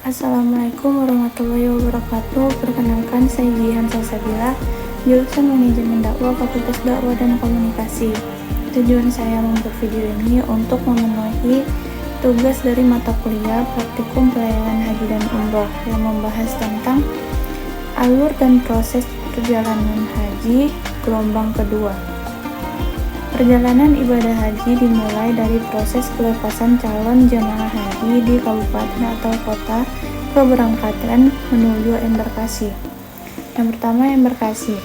Assalamualaikum warahmatullahi wabarakatuh. Perkenalkan, saya Jihan Salsabila, jurusan Manajemen Dakwah, Fakultas Dakwah dan Komunikasi. Tujuan saya membuat video ini untuk memenuhi tugas dari mata kuliah Praktikum Pelayanan Haji dan Umroh yang membahas tentang alur dan proses perjalanan haji gelombang kedua. Perjalanan ibadah haji dimulai dari proses pelepasan calon jemaah haji di kabupaten atau kota keberangkatan menuju embarkasi. Yang pertama, embarkasi.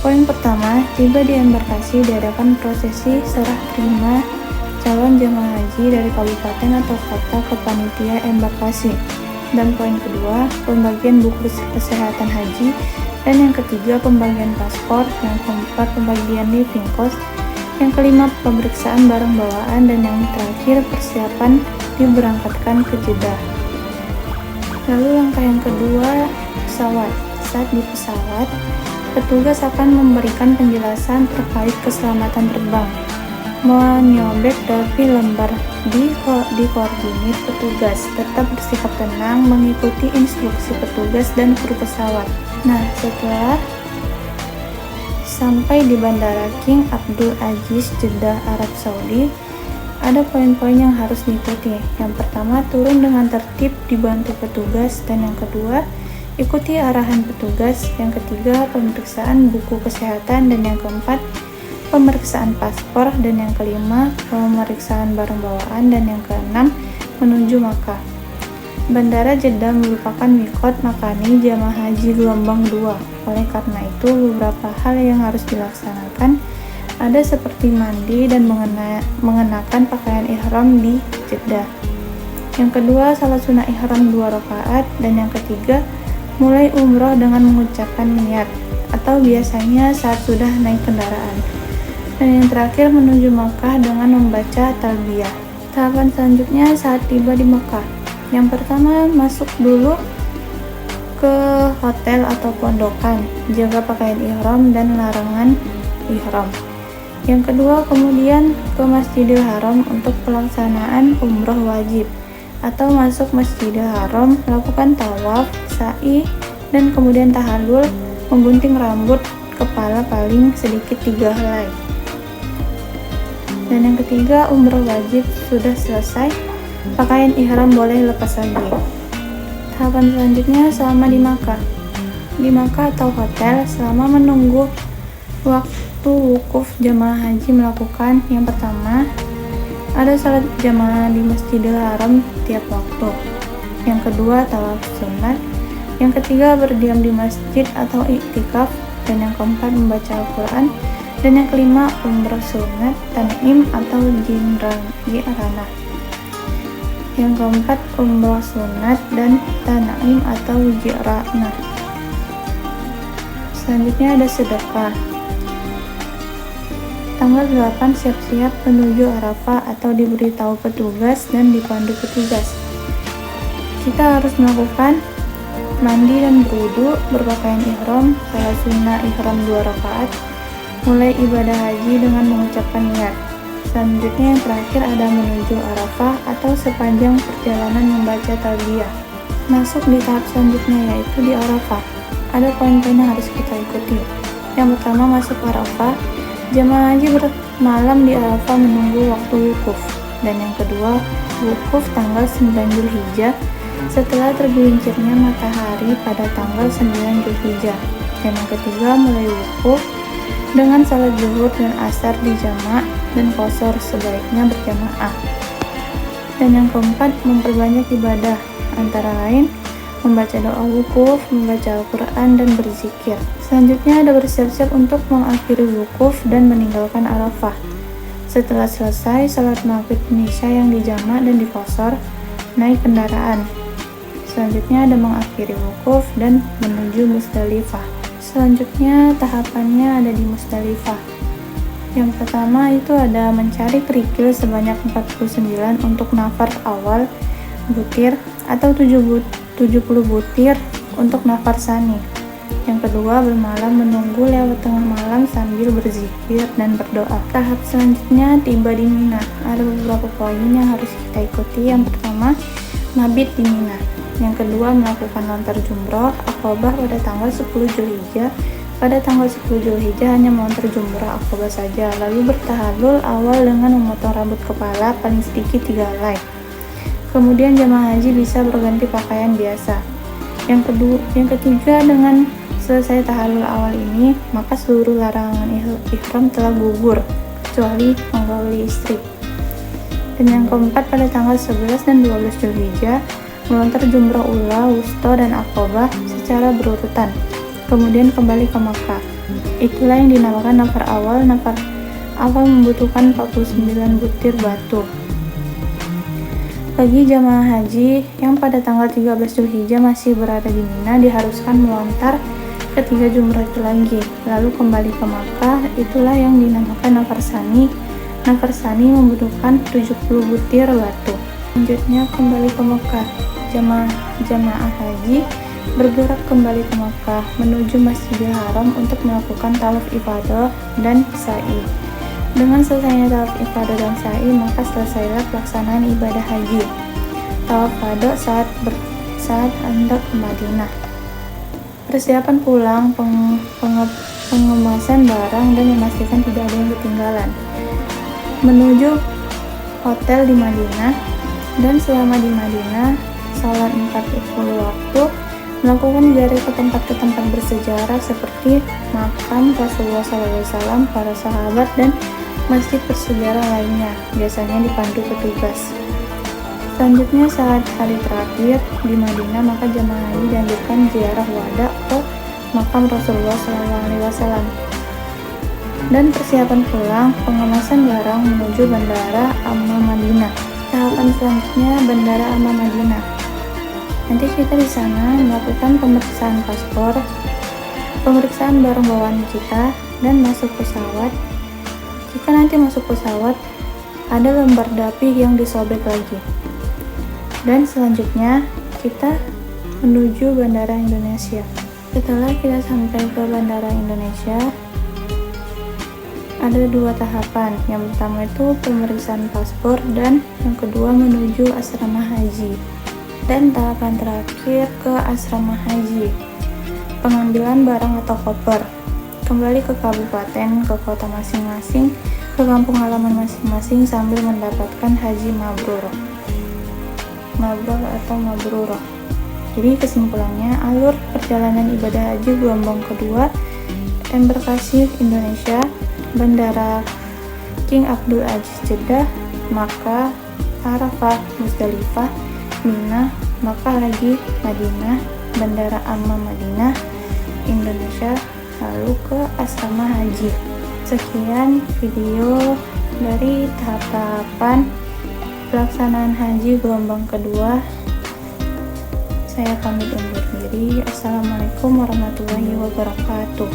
Poin pertama, tiba di embarkasi diadakan prosesi serah terima calon jemaah haji dari kabupaten atau kota ke panitia embarkasi. Dan poin kedua, pembagian buku kesehatan haji. Dan yang ketiga, pembagian paspor. Yang keempat, pembagian living cost. Yang kelima, pemeriksaan barang bawaan. Dan yang terakhir, persiapan diberangkatkan ke Jeddah. Lalu langkah yang kedua, pesawat. Saat di pesawat, petugas akan memberikan penjelasan terkait keselamatan terbang, menyobek dari lembar di koordinat petugas, tetap bersikap tenang, mengikuti instruksi petugas dan kru pesawat. Nah, setelah sampai di Bandara King Abdul Aziz, Jeddah, Arab Saudi, ada poin-poin yang harus diikuti. Yang pertama, turun dengan tertib dibantu petugas. Dan yang kedua, ikuti arahan petugas. Yang ketiga, pemeriksaan buku kesehatan. Dan yang keempat, pemeriksaan paspor. Dan yang kelima, pemeriksaan barang bawaan. Dan yang keenam, menuju Makkah. Bandara Jeddah merupakan mikot makani jamaah haji gelombang 2. Oleh karena itu, beberapa hal yang harus dilaksanakan ada seperti mandi dan mengenakan pakaian ihram di Jeddah. Yang kedua, salat sunah ihram 2 rakaat. Dan yang ketiga, mulai umroh dengan mengucapkan niat atau biasanya saat sudah naik kendaraan. Dan yang terakhir, menuju Makkah dengan membaca talbiyah. Tahapan selanjutnya saat tiba di Makkah. Yang pertama, masuk dulu ke hotel atau pondokan, jaga pakaian ihram dan larangan ihram. Yang kedua, kemudian ke Masjidil Haram untuk pelaksanaan umroh wajib atau masuk Masjidil Haram, lakukan tawaf, sa'i, dan kemudian tahallul, menggunting rambut kepala paling sedikit 3 helai. Dan yang ketiga, umroh wajib sudah selesai, pakaian ihram boleh lepas lagi. Tahapan selanjutnya selama di Makkah. Di Makkah atau hotel, selama menunggu waktu wukuf, jamaah haji melakukan yang pertama, ada salat jamaah di Masjidil Haram tiap waktu. Yang kedua, tawaf sunat. Yang ketiga, berdiam di masjid atau iktikaf. Dan yang keempat, membaca Al-Quran. Dan yang kelima, umrah sunat, tan'im atau ji'ranah. Yang keempat, umrah sunat dan tan'im atau ji'ranah. Selanjutnya ada sedekah. Tanggal 8 siap-siap menuju Arafah atau diberitahu petugas dan dipandu petugas. Kita harus melakukan mandi dan berwudu, berpakaian ihram, salat sunnah ihram 2 rakaat, mulai ibadah haji dengan mengucapkan niat. Selanjutnya yang terakhir ada menuju Arafah atau sepanjang perjalanan membaca talbiyah. Masuk di tahap selanjutnya yaitu di Arafah. Ada poin-poin yang harus kita ikuti. Yang pertama, masuk Arafah. Jemaah haji bermalam di Arafah menunggu waktu wukuf. Dan yang kedua, wukuf tanggal 9 Zulhijjah setelah tergelincirnya matahari pada tanggal 9 Zulhijjah. Dan yang ketiga, mulai wukuf dengan salat zuhur dan asar di jamak dan qashar sebaiknya berjamaah. Dan yang keempat, memperbanyak ibadah, antara lain membaca doa wukuf, membaca Al-Quran, dan berzikir. Selanjutnya ada bersiap-siap untuk mengakhiri wukuf dan meninggalkan Arafah. Setelah selesai salat maghrib Isya yang di jamak dan di qashar, naik kendaraan. Selanjutnya ada mengakhiri wukuf dan menuju Musdalifah. Selanjutnya tahapannya ada di Musdalifah. Yang pertama itu ada mencari kerikil sebanyak 49 untuk nafar awal butir atau 70 butir untuk nafar sani. Yang kedua, bermalam menunggu lewat tengah malam sambil berzikir dan berdoa. Tahap selanjutnya tiba di Mina. Ada beberapa poin yang harus kita ikuti. Yang pertama, mabit di Mina. Yang kedua, melakukan lontar jumroh Aqobah pada tanggal 10 Zulhijjah. Pada tanggal 10 Zulhijjah hanya melontar jumroh Aqobah saja, lalu bertahalul awal dengan memotong rambut kepala paling sedikit 3 helai. Kemudian jamaah haji bisa berganti pakaian biasa. Yang ketiga, dengan selesai tahallul awal ini, maka seluruh larangan ihram telah gugur, kecuali menggauli istri. Dan yang keempat, pada tanggal 11 dan 12 Zulhijjah, melontar jumrah ula, wusta, dan Aqobah secara berurutan, kemudian kembali ke Makkah. Itulah yang dinamakan nafar awal. Nafar awal membutuhkan 49 butir batu. Bagi jamaah haji yang pada tanggal 13 Zulhijjah masih berada di Mina, diharuskan melontar ketiga jumrah itu lagi, lalu kembali ke Makkah. Itulah yang dinamakan nafar sani. Nafar sani membutuhkan 70 butir batu. Selanjutnya kembali ke Makkah. Jamaah haji bergerak kembali ke Makkah menuju Masjidil Haram untuk melakukan tawaf ifadah dan sa'i. Dengan selesainya tawaf ifadah dan sa'i, maka selesailah pelaksanaan ibadah haji. Tawaf qada saat hendak ke Madinah. Persiapan pulang, pengemasan barang, dan memastikan tidak ada yang ketinggalan. Menuju hotel di Madinah, dan selama di Madinah, salat 40 waktu, melakukan ziarah ke tempat bersejarah seperti makam Rasulullah SAW, para sahabat, dan masjid bersejarah lainnya, biasanya dipandu petugas. Selanjutnya, saat hari terakhir di Madinah, maka jamaah haji dianjurkan ziarah wada ke makam Rasulullah SAW. Dan persiapan pulang, pengemasan barang menuju Bandara Amma Madinah. Tahapan selanjutnya, Bandara Amma Madinah. Nanti kita di sana melakukan pemeriksaan paspor, pemeriksaan barang bawaan kita, dan masuk pesawat. Jika nanti masuk pesawat, ada lembar dapih yang disobek lagi. Dan selanjutnya, kita menuju Bandara Indonesia. Setelah kita sampai ke Bandara Indonesia, ada 2 tahapan. Yang pertama itu pemeriksaan paspor, dan yang kedua menuju asrama haji. Dan tahapan terakhir ke asrama haji, pengambilan barang atau koper, kembali ke kabupaten, ke kota masing-masing, ke kampung halaman masing-masing sambil mendapatkan haji mabrur atau mabrurah. Jadi kesimpulannya, alur perjalanan ibadah haji gelombang kedua, Embarkasi Indonesia, Bandara King Abdul Aziz Jeddah, Makkah, Arafah, Musdalifah, Mina, Makkah lagi, Madinah, Bandara Amma Madinah, Indonesia, lalu ke asrama haji. Sekian video dari tahap-tahapan pelaksanaan haji gelombang kedua. Saya pamit undur diri. Assalamualaikum warahmatullahi wabarakatuh.